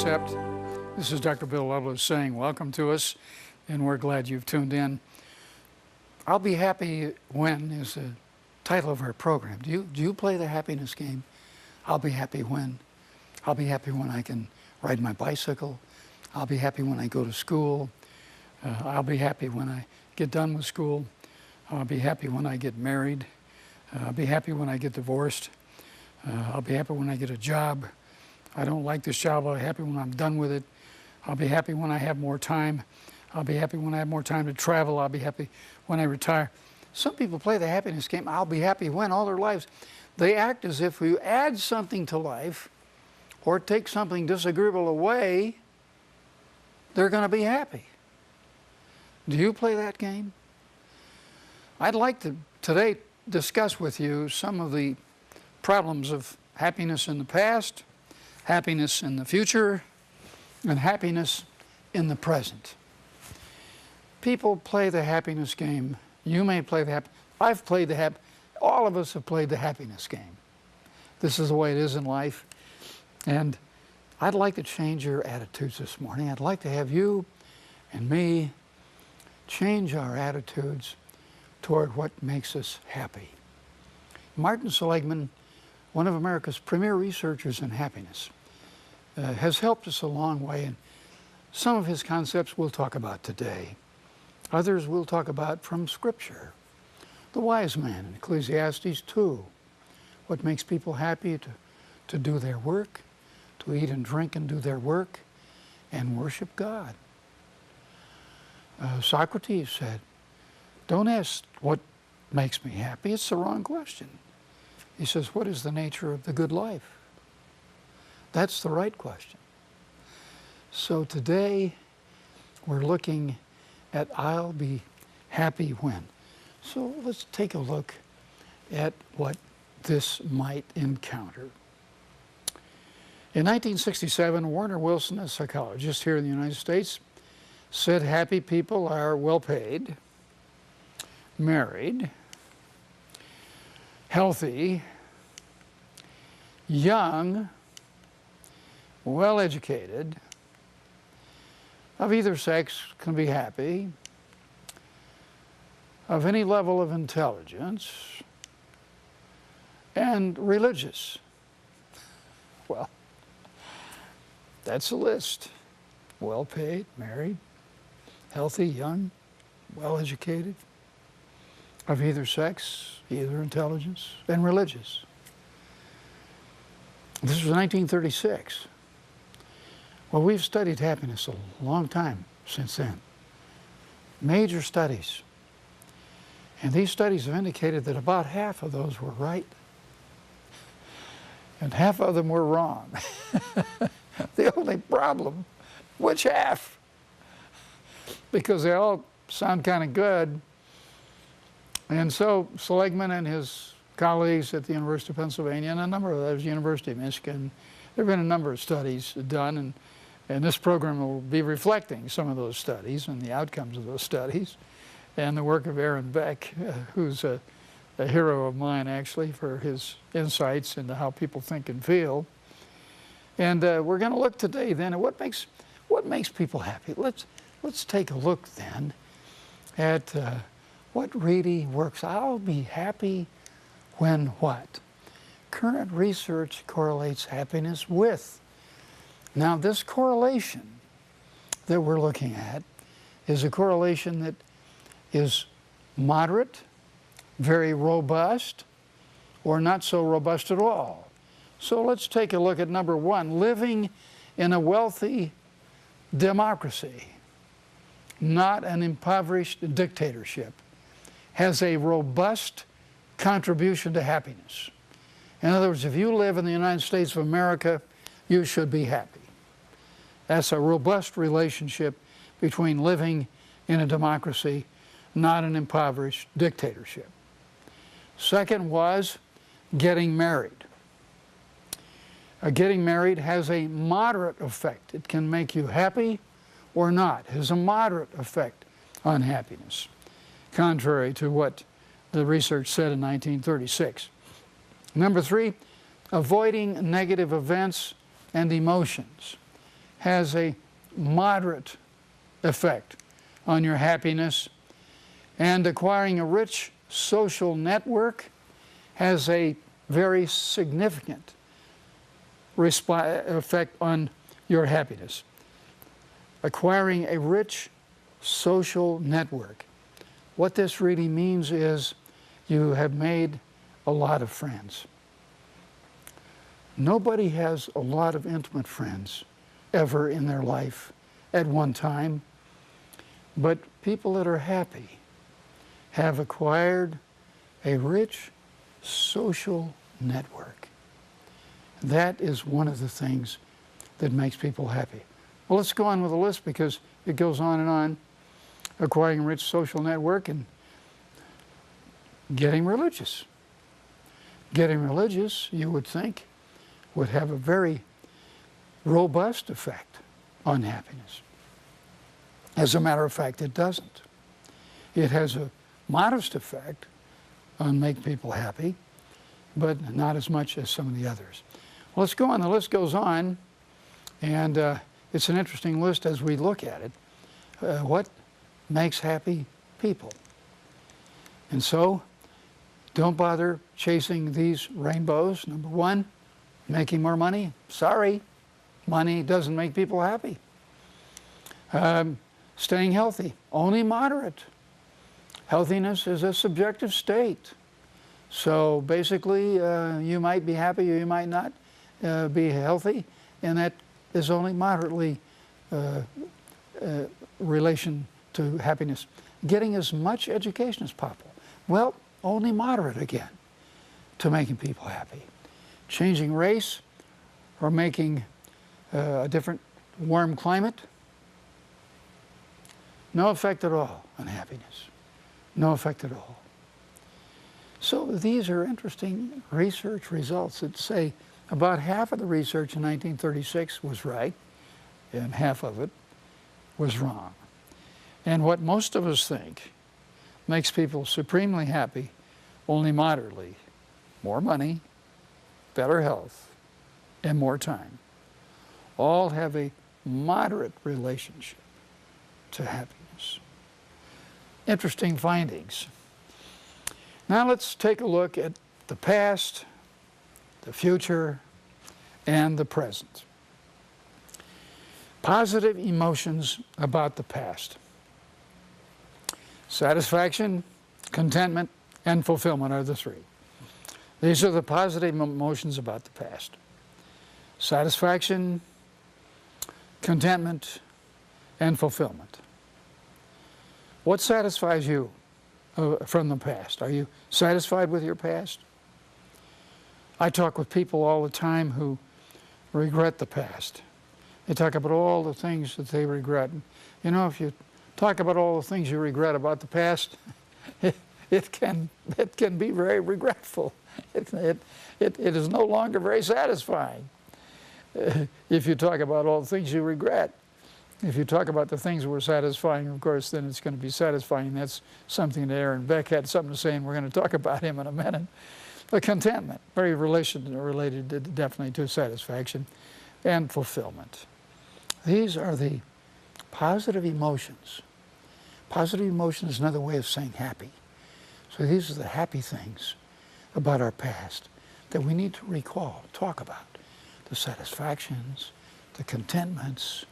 concept. This is Dr. Bill Loveless saying welcome to us, and we're glad you've tuned in. I'll be happy when is the title of our program. Do you play the happiness game? I'll be happy when. I'll be happy when I can ride my bicycle. I'll be happy when I go to school. I'll be happy when I get done with school. I'll be happy when I get married. I'll be happy when I get divorced. I'll be happy when I get a job. I don't like this job. I'll be happy when I'm done with it. I'll be happy when I have more time. I'll be happy when I have more time to travel. I'll be happy when I retire. Some people play the happiness game. I'll be happy when all their lives. They act as if you add something to life or take something disagreeable away, they're going to be happy. Do you play that game? I'd like to today discuss with you some of the problems of happiness in the past, happiness in the future, and happiness in the present. People play the happiness game. You may play the I've played the all of us have played the happiness game. This is the way it is in life. And I'd like to change your attitudes this morning. I'd like to have you and me change our attitudes toward what makes us happy. Martin Seligman, one of America's premier researchers in happiness, has helped us a long way, and some of his concepts we'll talk about today. Others we'll talk about from Scripture. The wise man in Ecclesiastes 2, what makes people happy to do their work, to eat and drink and do their work, and worship God. Socrates said, don't ask what makes me happy, it's the wrong question. He says, what is the nature of the good life? That's the right question. So today, we're looking at I'll be happy when. So let's take a look at what this might encounter. In 1967, Warner Wilson, a psychologist here in the United States, said happy people are well paid, married, healthy, young, well educated, of either sex can be happy, of any level of intelligence, and religious. Well, that's a list. Well paid, married, healthy, young, well educated, of either sex, either intelligence, and religious. This was 1936. Well, we've studied happiness a long time since then. Major studies. And these studies have indicated that about half of those were right, and half of them were wrong. The only problem, which half? Because they all sound kind of good. And so Seligman and his colleagues at the University of Pennsylvania and a number of others, University of Michigan, there have been a number of studies done, and this program will be reflecting some of those studies and the outcomes of those studies, and the work of Beck, who's a hero of mine actually for his insights into how people think and feel. And we're going to look today then at what makes people happy. Let's take a look then at what really works. I'll be happy when what? Current research correlates happiness with. Now this correlation that we're looking at is a correlation that is moderate, very robust, or not so robust at all. So let's take a look at number one, living in a wealthy democracy, not an impoverished dictatorship, has a robust contribution to happiness. In other words, if you live in the United States of America, you should be happy. That's a robust relationship between living in a democracy, not an impoverished dictatorship. Second was getting married. Getting married has a moderate effect. It can make you happy or not. It has a moderate effect on happiness, contrary to what the research said in 1936. Number three, avoiding negative events and emotions has a moderate effect on your happiness, and acquiring a rich social network has a very significant effect on your happiness. Acquiring a rich social network. What this really means is you have made a lot of friends. Nobody has a lot of intimate friends ever in their life at one time, but people that are happy have acquired a rich social network. That is one of the things that makes people happy. Well, let's go on with the list because it goes on and on. Acquiring a rich social network and getting religious. Getting religious, you would think, would have a very robust effect on happiness. As a matter of fact, it doesn't. It has a modest effect on making people happy, but not as much as some of the others. Well, let's go on. The list goes on, and it's an interesting list as we look at it. What makes happy people? And so, don't bother chasing these rainbows. Number one, making more money. Sorry, money doesn't make people happy. Staying healthy, only moderate. Healthiness is a subjective state. So basically, you might be happy or you might not be healthy, and that is only moderately relation to happiness. Getting as much education as possible. Well, only moderate again to making people happy. Changing race or making a different warm climate, no effect at all on happiness. No effect at all. So these are interesting research results that say about half of the research in 1936 was right and half of it was wrong. And what most of us think makes people supremely happy only moderately: more money, better health, and more time. All have a moderate relationship to happiness. Interesting findings. Now let's take a look at the past, the future, and the present. Positive emotions about the past. Satisfaction, contentment, and fulfillment are the three. These are the positive emotions about the past. Satisfaction, contentment, and fulfillment. What satisfies you from the past? Are you satisfied with your past? I talk with people all the time who regret the past. They talk about all the things that they regret. You know, if you talk about all the things you regret about the past, it can be very regretful. It is no longer very satisfying if you talk about all the things you regret. If you talk about the things that were satisfying, of course, then it's going to be satisfying. That's something that Aaron Beck had something to say, and we're going to talk about him in a minute. But contentment, very related definitely to satisfaction and fulfillment. These are the positive emotions. Positive emotion is another way of saying happy. So these are the happy things about our past that we need to recall, talk about. The satisfactions, the contentments,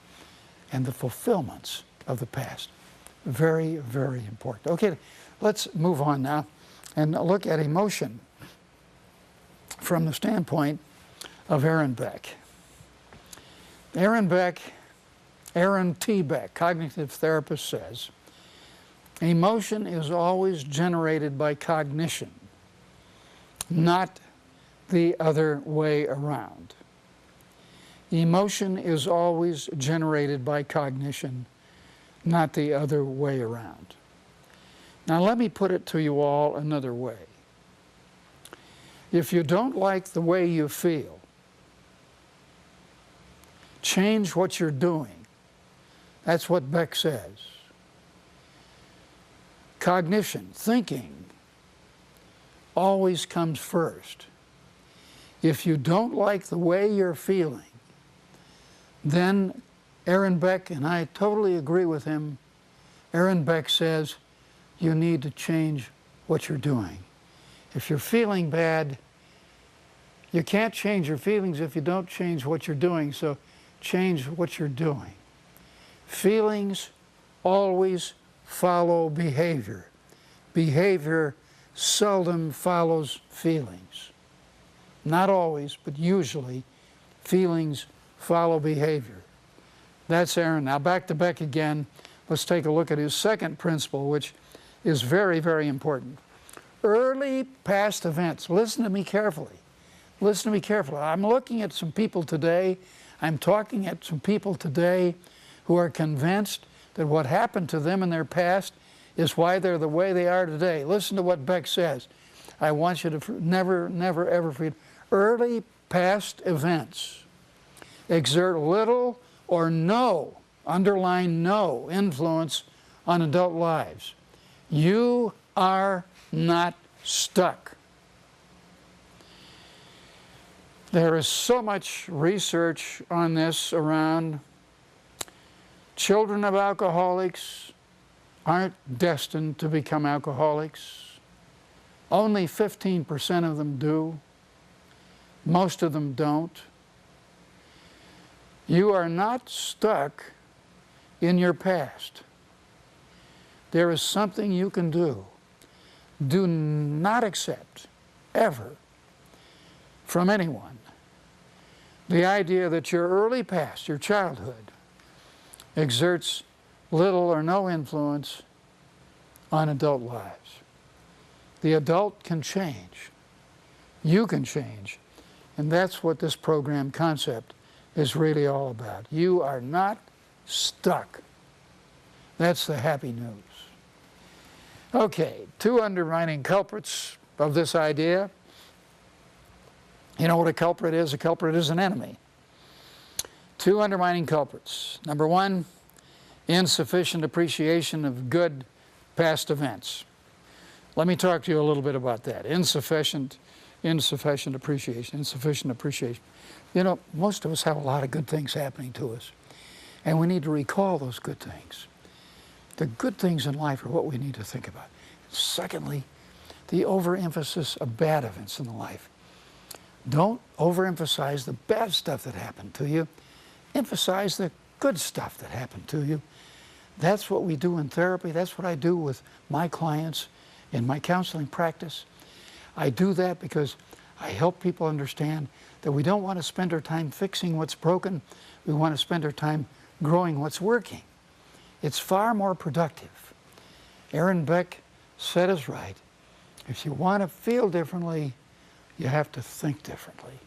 and the fulfillments of the past. Very, very important. Okay, let's move on now and look at emotion from the standpoint of Aaron Beck. Aaron T. Beck, cognitive therapist, says, emotion is always generated by cognition, not the other way around. Emotion is always generated by cognition, not the other way around. Now let me put it to you all another way. If you don't like the way you feel, change what you're doing. That's what Beck says. Cognition, thinking, always comes first. If you don't like the way you're feeling, then Aaron Beck, and I totally agree with him, Aaron Beck says you need to change what you're doing. If you're feeling bad, you can't change your feelings if you don't change what you're doing, so change what you're doing. Feelings always follow behavior. Behavior seldom follows feelings. Not always, but usually, feelings follow behavior. That's Aaron. Now back to Beck again. Let's take a look at his second principle, which is very, very important. Early past events. Listen to me carefully. Listen to me carefully. I'm looking at some people today, I'm talking at some people today who are convinced that what happened to them in their past is why they're the way they are today. Listen to what Beck says. I want you to never, never, ever forget. Early past events exert little or no, underline no, influence on adult lives. You are not stuck. There is so much research on this around. Children of alcoholics aren't destined to become alcoholics. Only 15% of them do. Most of them don't. You are not stuck in your past. There is something you can do. Do not accept, ever, from anyone, the idea that your early past, your childhood, exerts little or no influence on adult lives. The adult can change. You can change. And that's what this program concept is really all about. You are not stuck. That's the happy news. Okay, two undermining culprits of this idea. You know what a culprit is? A culprit is an enemy. Two undermining culprits. Number one, insufficient appreciation of good past events. Let me talk to you a little bit about that. Insufficient appreciation. You know, most of us have a lot of good things happening to us, and we need to recall those good things. The good things in life are what we need to think about. Secondly, the overemphasis of bad events in life. Don't overemphasize the bad stuff that happened to you. Emphasize the good stuff that happened to you. That's what we do in therapy. That's what I do with my clients in my counseling practice. I do that because I help people understand that we don't want to spend our time fixing what's broken. We want to spend our time growing what's working. It's far more productive. Aaron Beck said is right. If you want to feel differently, you have to think differently.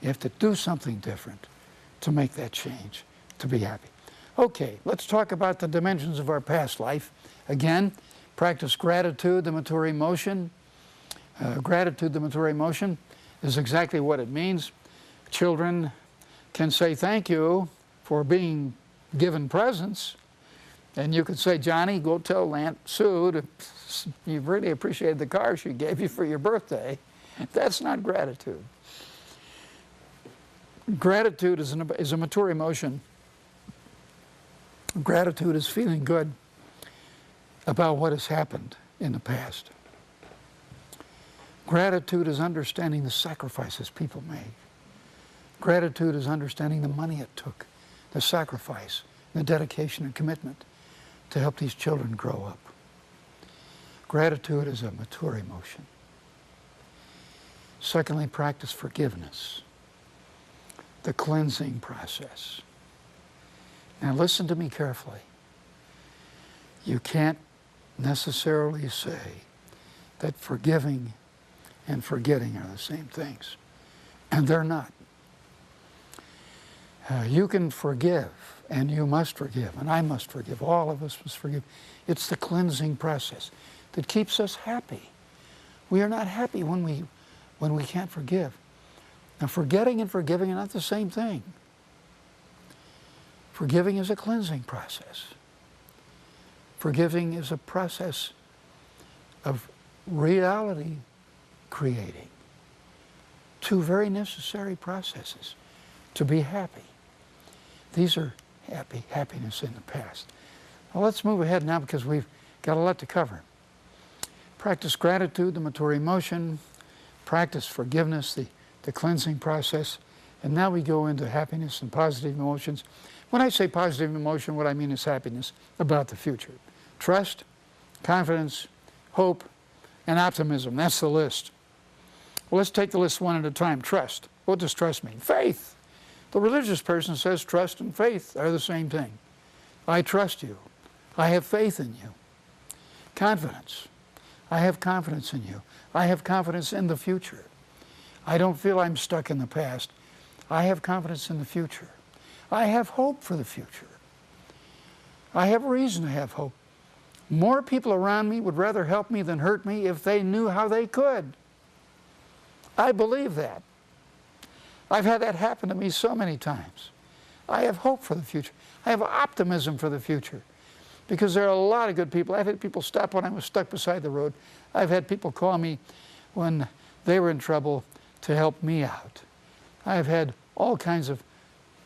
You have to do something different to make that change, to be happy. Okay, let's talk about the dimensions of our past life. Again, practice gratitude, the mature emotion. Gratitude, the mature emotion, is exactly what it means. Children can say thank you for being given presents. And you could say, Johnny, go tell Aunt Sue that you've really appreciated the car she gave you for your birthday. That's not gratitude. Gratitude is a mature emotion. Gratitude is feeling good about what has happened in the past. Gratitude is understanding the sacrifices people made. Gratitude is understanding the money it took, the sacrifice, the dedication and commitment to help these children grow up. Gratitude is a mature emotion. Secondly, practice forgiveness, the cleansing process. Now listen to me carefully. You can't necessarily say that forgiving and forgetting are the same things, and they're not. You can forgive, and you must forgive, and I must forgive. All of us must forgive. It's the cleansing process that keeps us happy. We are not happy when we can't forgive. Now, forgetting and forgiving are not the same thing. Forgiving is a cleansing process. Forgiving is a process of reality creating. Two very necessary processes to be happy. These are happiness in the past. Well, let's move ahead now because we've got a lot to cover. Practice gratitude, the mature emotion. Practice forgiveness, the cleansing process. And now we go into happiness and positive emotions. When I say positive emotion, what I mean is happiness about the future. Trust, confidence, hope, and optimism. That's the list. Well, let's take the list one at a time. Trust. What does trust mean? Faith. The religious person says trust and faith are the same thing. I trust you. I have faith in you. Confidence. I have confidence in you. I have confidence in the future. I don't feel I'm stuck in the past. I have confidence in the future. I have hope for the future. I have reason to have hope. More people around me would rather help me than hurt me if they knew how they could. I believe that. I've had that happen to me so many times. I have hope for the future. I have optimism for the future because there are a lot of good people. I've had people stop when I was stuck beside the road. I've had people call me when they were in trouble to help me out. I've had all kinds of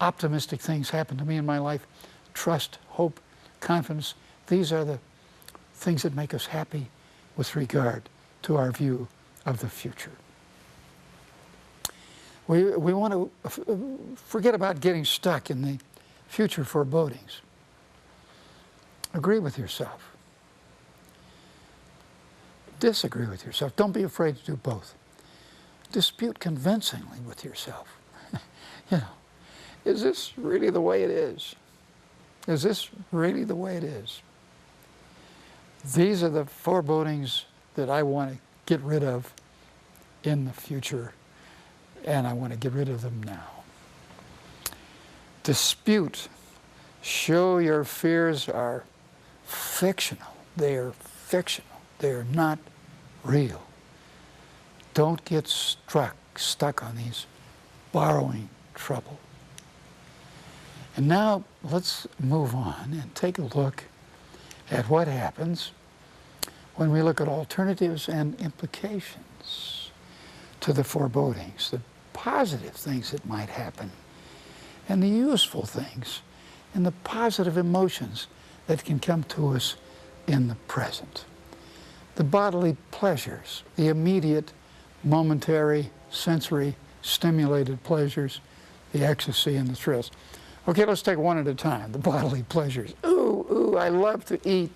optimistic things happen to me in my life. Trust, hope, confidence. These are the things that make us happy with regard to our view of the future. We want to forget about getting stuck in the future forebodings. Agree with yourself. Disagree with yourself. Don't be afraid to do both. Dispute convincingly with yourself. You know, is this really the way it is? Is this really the way it is? These are the forebodings that I want to get rid of in the future, and I want to get rid of them now. Dispute. Show your fears are fictional. They are fictional. They are not real. Don't get stuck on these borrowing trouble. And now let's move on and take a look at what happens when we look at alternatives and implications to the forebodings, the positive things that might happen, and the useful things, and the positive emotions that can come to us in the present. The bodily pleasures, the immediate, momentary, sensory, stimulated pleasures, the ecstasy and the thrills. Okay, let's take one at a time. The bodily pleasures. Ooh, I love to eat.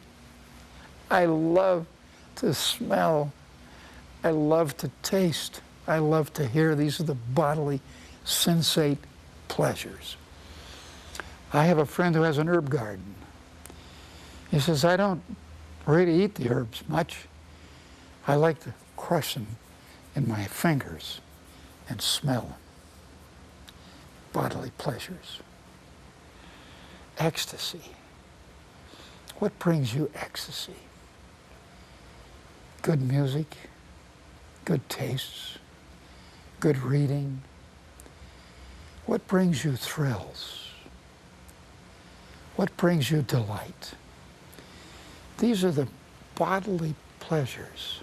I love to smell. I love to taste. I love to hear. These are the bodily, sensate pleasures. I have a friend who has an herb garden. He says, I don't really eat the herbs much. I like to crush them in my fingers and smell them. Bodily pleasures. Ecstasy. What brings you ecstasy? Good music, good tastes, good reading. What brings you thrills? What brings you delight? These are the bodily pleasures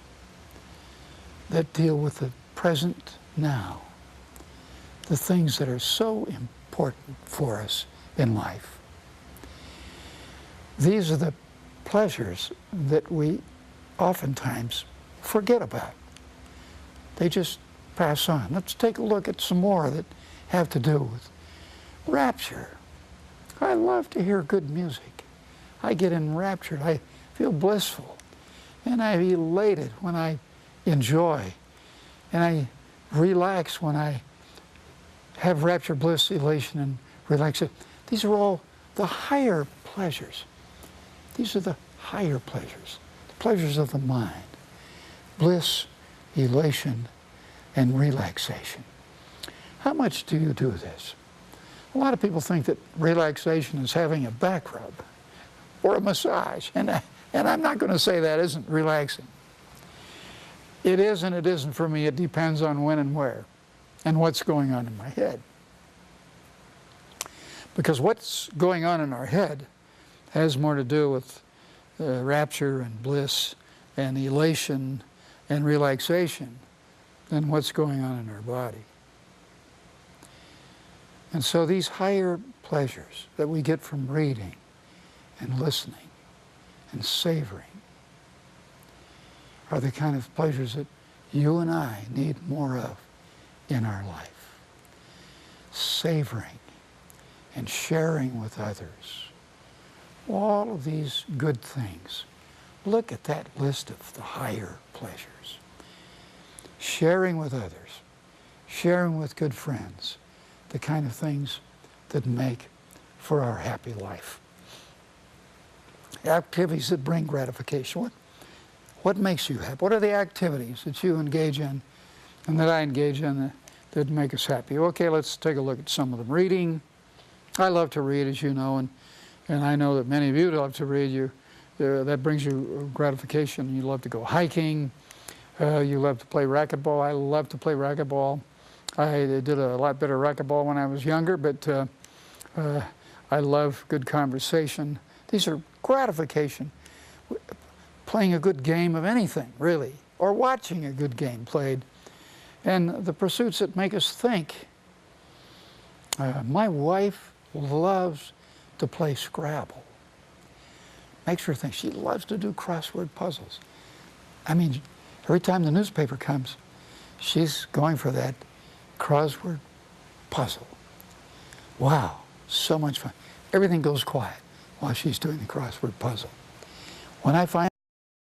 that deal with the present now, the things that are so important for us in life. These are the pleasures that we oftentimes forget about. They just pass on. Let's take a look at some more that have to do with rapture. I love to hear good music. I get enraptured. I feel blissful. And I'm elated when I enjoy. And I relax when I have rapture, bliss, elation, and relaxation. These are all the higher pleasures. These are the higher pleasures, the pleasures of the mind. Bliss, elation, and relaxation. How much do you do this? A lot of people think that relaxation is having a back rub or a massage, and I'm not going to say that isn't relaxing. It is and it isn't for me. It depends on when and where and what's going on in my head. Because what's going on in our head has more to do with rapture and bliss and elation and relaxation than what's going on in our body. And so these higher pleasures that we get from reading and listening and savoring are the kind of pleasures that you and I need more of in our life. Savoring and sharing with others. All of these good things. Look at that list of the higher pleasures. Sharing with others, sharing with good friends, the kind of things that make for our happy life. Activities that bring gratification. What makes you happy? What are the activities that you engage in and that I engage in that make us happy? Okay, let's take a look at some of them. Reading. I love to read, as you know, and I know that many of you love to read. That brings you gratification. You love to go hiking. You love to play racquetball. I love to play racquetball. I did a lot better racquetball when I was younger, but I love good conversation. These are gratification. Playing a good game of anything, really, or watching a good game played. And the pursuits that make us think. My wife loves to play Scrabble. Makes her think. She loves to do crossword puzzles. I mean, every time the newspaper comes, she's going for that crossword puzzle. Wow, so much fun. Everything goes quiet while she's doing the crossword puzzle. When I find